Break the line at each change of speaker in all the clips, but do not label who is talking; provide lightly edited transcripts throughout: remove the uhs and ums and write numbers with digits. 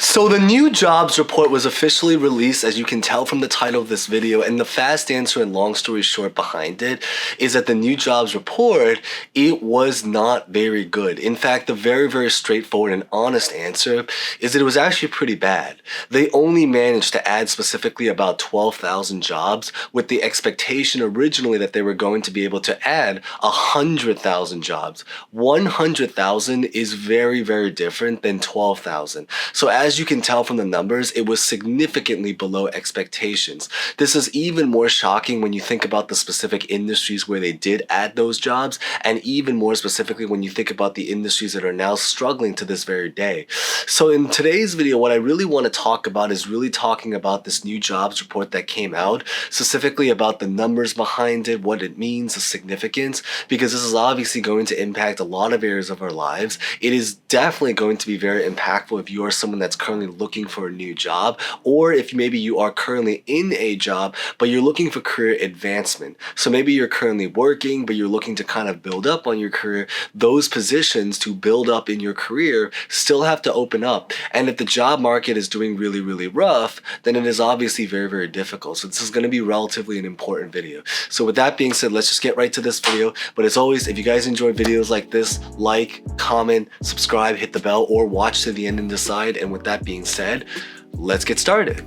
So the new jobs report was officially released, as you can tell from the title of this video, and the fast answer and long story short behind it is that the new jobs report, it was not very good. In fact, the very straightforward and honest answer is that it was actually pretty bad. They only managed to add specifically about 12,000 jobs, with the expectation originally that they were going to be able to add 100,000 jobs. 100,000 is very different than 12,000. So as you can tell from the numbers, it was significantly below expectations. This is even more shocking when you think about the specific industries where they did add those jobs, and even more specifically when you think about the industries that are now struggling to this very day. So in today's video, what I really want to talk about is really talking about this new jobs report that came out, specifically about the numbers behind it, what it means, the significance, because this is obviously going to impact a lot of areas of our lives. It is definitely going to be very impactful if you are someone that's currently looking for a new job, or if maybe you are currently in a job but you're looking for career advancement. So maybe you're currently working but you're looking to kind of build up on your career. Those positions to build up in your career still have to open up, and if the job market is doing really rough, then it is obviously very difficult. So this is going to be relatively an important video. So with that being said, let's just get right to this video. But as always, if you guys enjoy videos like this, like, comment, subscribe, hit the bell, or watch to the end and decide. And with that being said, let's get started.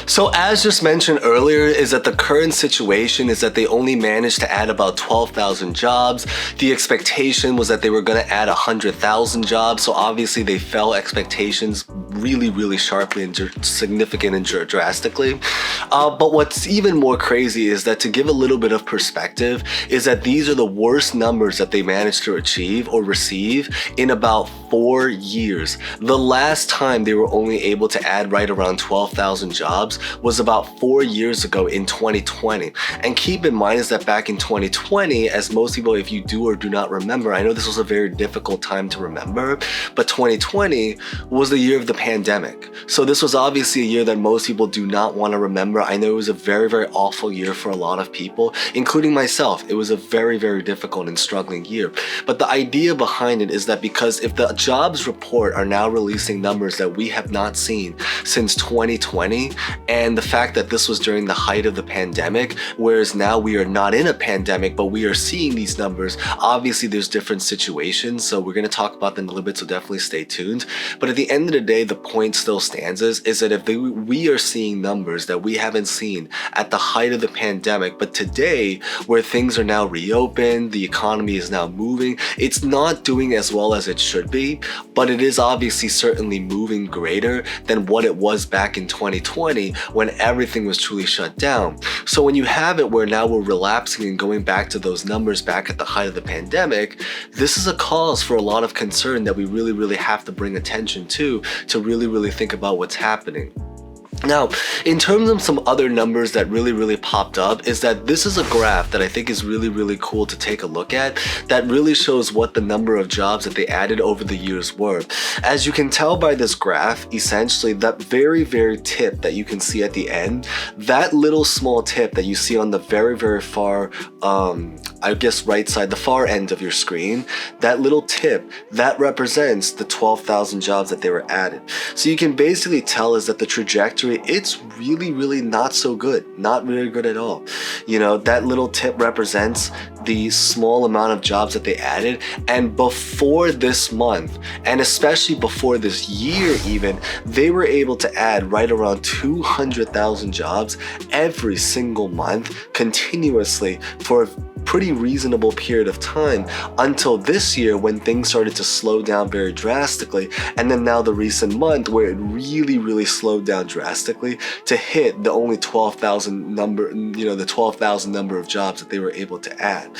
So as just mentioned earlier, is that the current situation is that they only managed to add about 12,000 jobs. The expectation was that they were going to add 100,000 jobs. So obviously they fell expectations really sharply and significant and drastically. But what's even more crazy is that, to give a little bit of perspective, is that these are the worst numbers that they managed to achieve or receive in about 4 years. The last time they were only able to add right around 12,000 jobs was about 4 years ago in 2020. And keep in mind is that back in 2020, as most people, if you do or do not remember, I know this was a very difficult time to remember, but 2020 was the year of the pandemic. So this was obviously a year that most people do not want to remember. I know it was a very awful year for a lot of people, including myself. It was a very difficult and struggling year. But the idea behind it is that because if the jobs report are now releasing numbers that we have not seen since 2020, and the fact that this was during the height of the pandemic, whereas now we are not in a pandemic, but we are seeing these numbers, obviously there's different situations, so we're going to talk about them a little bit, so definitely stay tuned. But at the end of the day, the point still stands is that if we are seeing numbers that we haven't seen at the height of the pandemic, but today, where things are now reopened, the economy is now moving, it's not doing as well as it should be, but it is obviously certainly moving greater than what it was back in 2020 when everything was truly shut down. So when you have it where now we're relapsing and going back to those numbers back at the height of the pandemic, this is a cause for a lot of concern that we really have to bring attention to really think about what's happening. Now, in terms of some other numbers that really popped up, is that this is a graph that I think is really cool to take a look at, that really shows what the number of jobs that they added over the years were. As you can tell by this graph, essentially that very tip that you can see at the end, that little small tip that you see on the very far, I guess right side, the far end of your screen, that little tip, that represents the 12,000 jobs that they were added. So you can basically tell is that the trajectory, it's really not so good, not really good at all. You know, that little tip represents the small amount of jobs that they added, and before this month, and especially before this year even, they were able to add right around 200,000 jobs every single month continuously for a pretty reasonable period of time, until this year when things started to slow down very drastically, and then now the recent month where it really slowed down drastically to hit the only 12,000 number, the 12,000 number of jobs that they were able to add.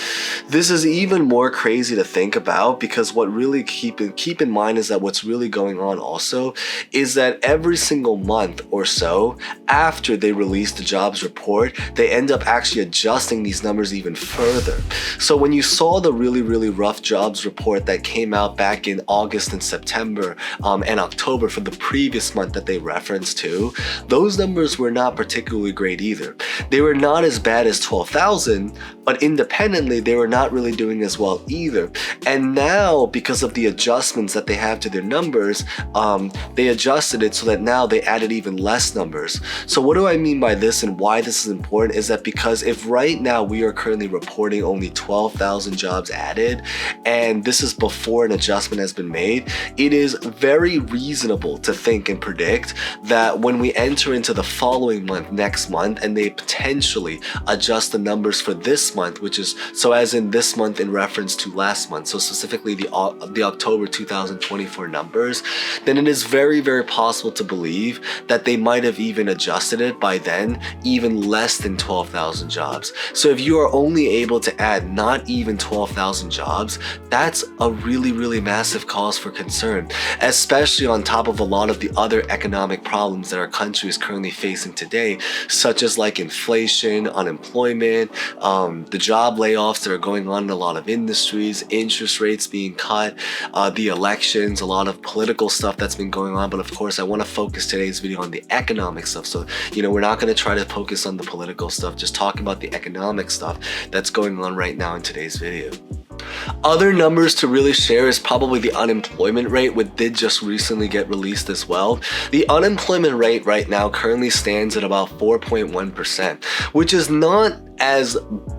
This is even more crazy to think about, because what really keep in mind is that what's really going on also is that every single month or so after they release the jobs report, they end up actually adjusting these numbers even further. further. So when you saw the really rough jobs report that came out back in August and September and October for the previous month that they referenced to, those numbers were not particularly great either. They were not as bad as 12,000, but independently they were not really doing as well either. And now, because of the adjustments that they have to their numbers, they adjusted it so that now they added even less numbers. So what do I mean by this and why this is important is that because if right now we are currently reporting only 12,000 jobs added, and this is before an adjustment has been made, it is very reasonable to think and predict that when we enter into the following month, next month, and they potentially adjust the numbers for this month, which is, so as in this month in reference to last month, so specifically the October 2024 numbers, then it is very possible to believe that they might have even adjusted it by then, even less than 12,000 jobs. So if you are only able to add not even 12,000 jobs, that's a really massive cause for concern, especially on top of a lot of the other economic problems that our country is currently facing today, such as like inflation, unemployment, the job layoffs that are going on in a lot of industries, interest rates being cut, the elections, a lot of political stuff that's been going on. But of course, I want to focus today's video on the economic stuff. So, we're not going to try to focus on the political stuff, just talking about the economic stuff that's going on right now in today's video. Other numbers to really share is probably the unemployment rate, which did just recently get released as well. The unemployment rate right now currently stands at about 4.1%, which is not as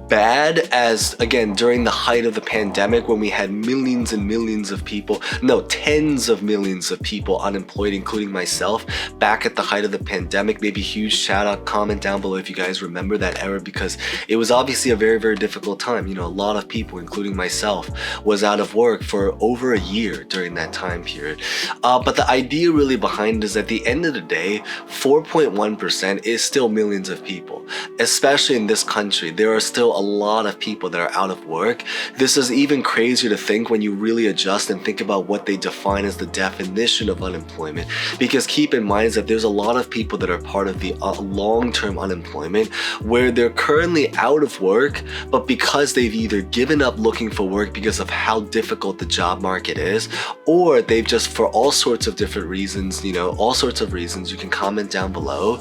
bad as, again, during the height of the pandemic when we had millions and millions of people, no, tens of millions of people unemployed, including myself, back at the height of the pandemic. Maybe huge shout out, comment down below if you guys remember that era, because it was obviously a very difficult time. A lot of people, including myself, was out of work for over a year during that time period. But the idea really behind it is at the end of the day, 4.1% is still millions of people, especially in this country. There are still a lot of people that are out of work. This is even crazier to think when you really adjust and think about what they define as the definition of unemployment. Because keep in mind is that there's a lot of people that are part of the long-term unemployment where they're currently out of work, but because they've either given up looking for work because of how difficult the job market is, or they've just, for all sorts of different reasons, all sorts of reasons, you can comment down below,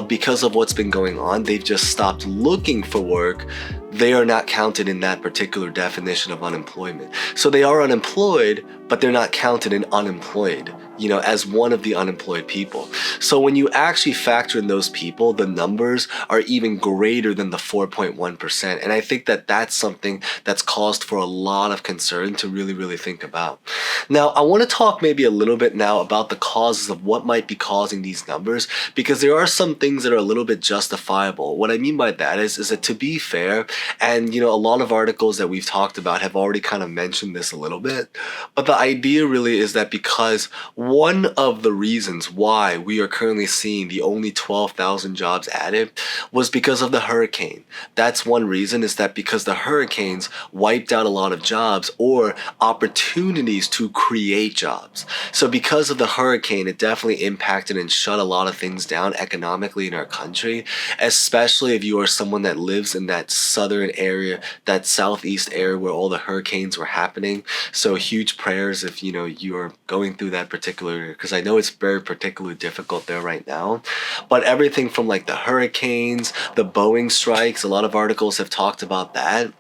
because of what's been going on, they've just stopped looking for work. They are not counted in that particular definition of unemployment. So they are unemployed, but they're not counted in unemployed, as one of the unemployed people. So when you actually factor in those people, the numbers are even greater than the 4.1%. And I think that that's something that's caused for a lot of concern to really think about. Now, I want to talk maybe a little bit now about the causes of what might be causing these numbers, because there are some things that are a little bit justifiable. What I mean by that is that, to be fair, and a lot of articles that we've talked about have already kind of mentioned this a little bit, but the idea really is that because one of the reasons why we are currently seeing the only 12,000 jobs added was because of the hurricane. That's one reason, is that because the hurricanes wiped out a lot of jobs or opportunities to create jobs. So because of the hurricane, it definitely impacted and shut a lot of things down economically in our country, especially if you are someone that lives in that southern area, that southeast area where all the hurricanes were happening. So huge prayers if you are going through that particular, because I know it's very particularly difficult there right now. But everything from like the hurricanes, the Boeing strikes, a lot of articles have talked about that.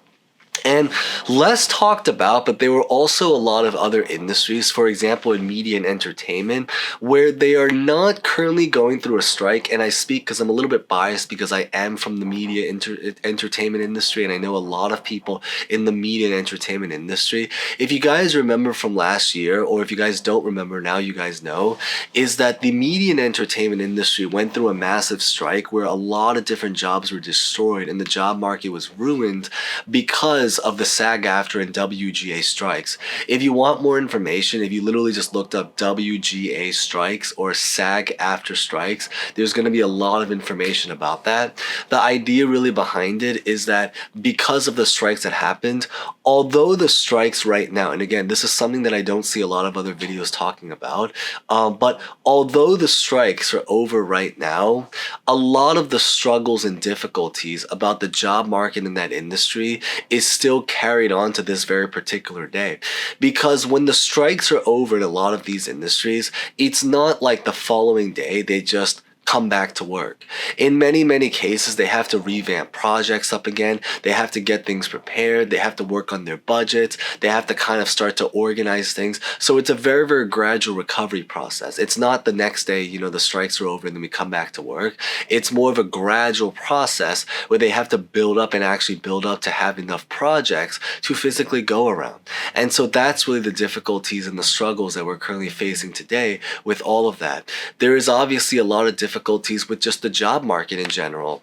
And less talked about, but there were also a lot of other industries, for example, in media and entertainment, where they are not currently going through a strike. And I speak because I'm a little bit biased because I am from the media entertainment industry, and I know a lot of people in the media and entertainment industry. If you guys remember from last year, or if you guys don't remember now, you guys know, is that the media and entertainment industry went through a massive strike where a lot of different jobs were destroyed and the job market was ruined because because of the SAG-AFTRA and WGA strikes. If you want more information, if you literally just looked up WGA strikes or SAG-AFTRA strikes, there's going to be a lot of information about that. The idea really behind it is that because of the strikes that happened, although the strikes right now, and again, this is something that I don't see a lot of other videos talking about, but although the strikes are over right now, a lot of the struggles and difficulties about the job market in that industry is still carried on to this very particular day. Because when the strikes are over in a lot of these industries, it's not like the following day they just come back to work. In many cases, they have to revamp projects up again. They have to get things prepared. They have to work on their budgets. They have to kind of start to organize things. So it's a very gradual recovery process. It's not the next day, the strikes are over and then we come back to work. It's more of a gradual process where they have to build up and actually build up to have enough projects to physically go around. And so that's really the difficulties and the struggles that we're currently facing today with all of that. There is obviously a lot of difficulties with just the job market in general.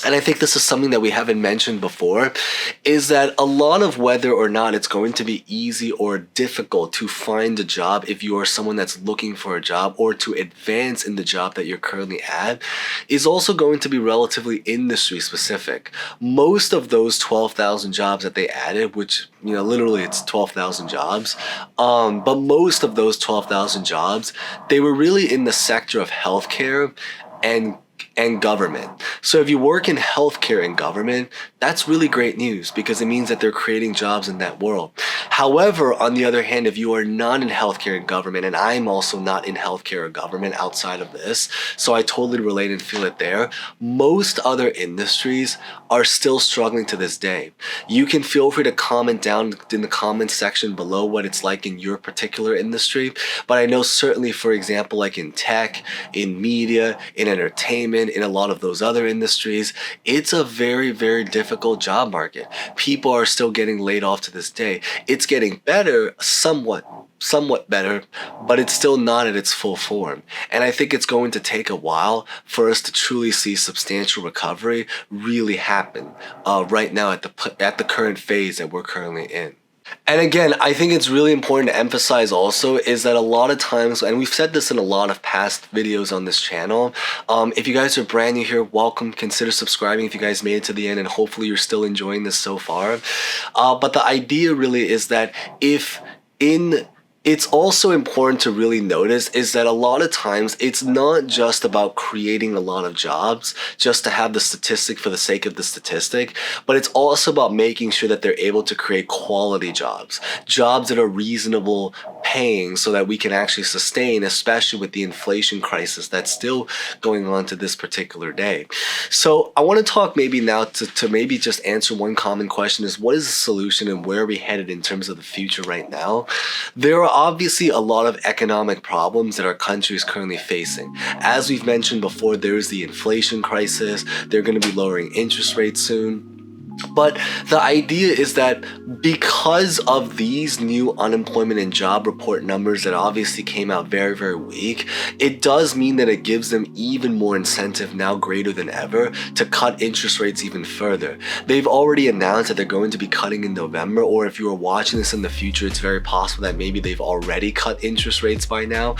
And I think this is something that we haven't mentioned before, is that a lot of whether or not it's going to be easy or difficult to find a job if you are someone that's looking for a job or to advance in the job that you're currently at is also going to be relatively industry specific. Most of those 12,000 jobs that they added, which, literally it's 12,000 jobs, but most of those 12,000 jobs, they were really in the sector of healthcare and government. So if you work in healthcare and government, that's really great news because it means that they're creating jobs in that world. However, on the other hand, if you are not in healthcare and government, and I'm also not in healthcare or government outside of this, so I totally relate and feel it there, most other industries are still struggling to this day. You can feel free to comment down in the comments section below what it's like in your particular industry, but I know certainly, for example, like in tech, in media, in entertainment, in a lot of those other industries, it's a very difficult job market. People are still getting laid off to this day. It's getting better, somewhat better, but it's still not at its full form. And I think it's going to take a while for us to truly see substantial recovery really happen right now at the current phase that we're currently in. And again, I think it's really important to emphasize also is that a lot of times, and we've said this in a lot of past videos on this channel, if you guys are brand new here, welcome, consider subscribing if you guys made it to the end, and hopefully you're still enjoying this so far. But the idea really is that it's also important to really notice is that a lot of times it's not just about creating a lot of jobs just to have the statistic for the sake of the statistic, but it's also about making sure that they're able to create quality jobs that are reasonable paying so that we can actually sustain, especially with the inflation crisis that's still going on to this particular day. So I want to talk maybe now to maybe just answer one common question is what is the solution and where are we headed in terms of the future right now? There are obviously a lot of economic problems that our country is currently facing. As we've mentioned before, there is the inflation crisis. They're going to be lowering interest rates soon. But the idea is that because of these new unemployment and job report numbers that obviously came out very weak, it does mean that it gives them even more incentive now greater than ever to cut interest rates even further. They've already announced that they're going to be cutting in November, or if you are watching this in the future, it's very possible that maybe they've already cut interest rates by now,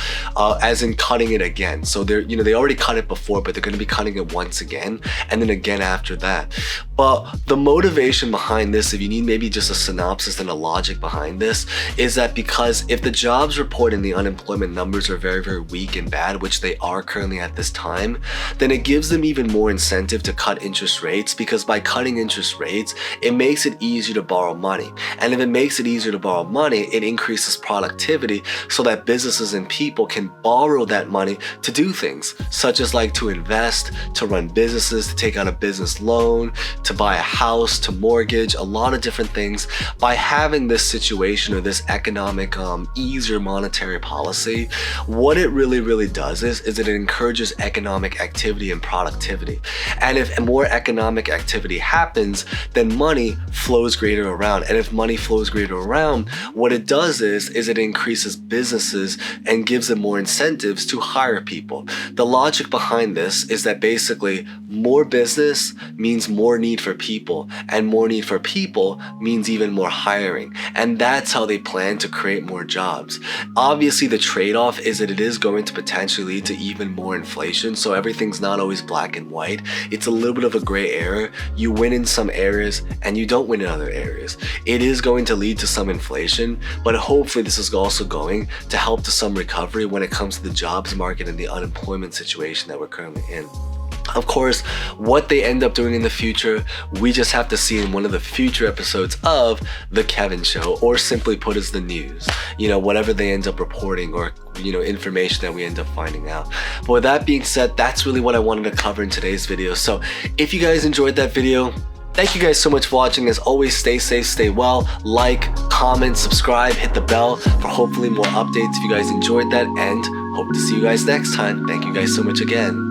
as in cutting it again. So they already cut it before, but they're going to be cutting it once again, and then again after that. But the motivation behind this, if you need maybe just a synopsis and a logic behind this, is that because if the jobs report and the unemployment numbers are very weak and bad, which they are currently at this time, then it gives them even more incentive to cut interest rates, because by cutting interest rates, it makes it easier to borrow money. And if it makes it easier to borrow money, it increases productivity so that businesses and people can borrow that money to do things, such as like to invest, to run businesses, to take out a business loan, to buy a house, to mortgage, a lot of different things. By having this situation or this economic easier monetary policy, what it really does is it encourages economic activity and productivity. And if more economic activity happens, then money flows greater around. And if money flows greater around, what it does is it increases businesses and gives them more incentives to hire people. The logic behind this is that basically more business means more need for people. people, and more need for people means even more hiring. And that's how they plan to create more jobs. Obviously, the trade-off is that it is going to potentially lead to even more inflation, so everything's not always black and white. It's a little bit of a gray area. You win in some areas and you don't win in other areas. It is going to lead to some inflation, but hopefully this is also going to help to some recovery when it comes to the jobs market and the unemployment situation that we're currently in. Of course, what they end up doing in the future, we just have to see in one of the future episodes of The Kevin Show, or simply put as the news. You know, whatever they end up reporting, or, you know, information that we end up finding out. But with that being said, that's really what I wanted to cover in today's video. So if you guys enjoyed that video, thank you guys so much for watching. As always, stay safe, stay well, like, comment, subscribe, hit the bell for hopefully more updates if you guys enjoyed that, and hope to see you guys next time. Thank you guys so much again.